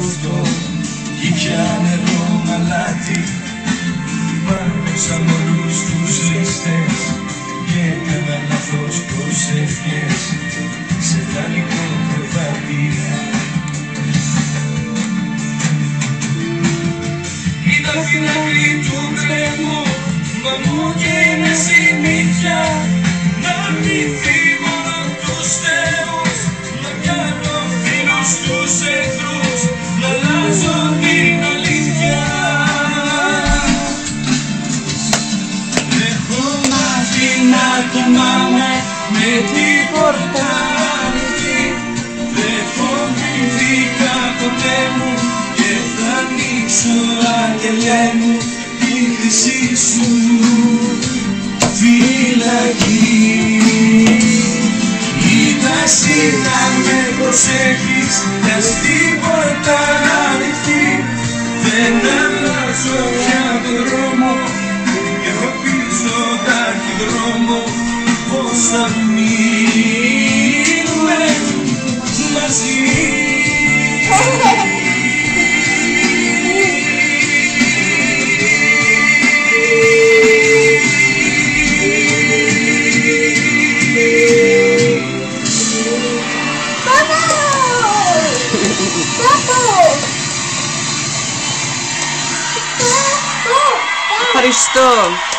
αυτό κι πια νερό μαλάτι μάγωσα με όλους τους ληστές και έκανα λάθος προσευχές σε δανεικό κρεβάτι. Είδα την άκρη του γκρέμου μα μου καίνε συνήθεια να μην φύγω απ' τους θεούς, να κάνω φίλους τους εχθρούς, να αλλάζω την αλήθεια. Έχω μάθει να κοιμάμαι με τίποτα ανοιχτή, δεν φοβήθηκα ποτέ μου και θα ανοίξω αγγελέ μου τη χρυσή σου φυλακή. Είδα εσύ να με προσέχεις μιας τίποτα ανοιχτή, δεν αλλάζω πια τον δρόμο και έχω πίσω ταχυδρόμο πως θα μείνουμε μαζί. Ευχαριστώ.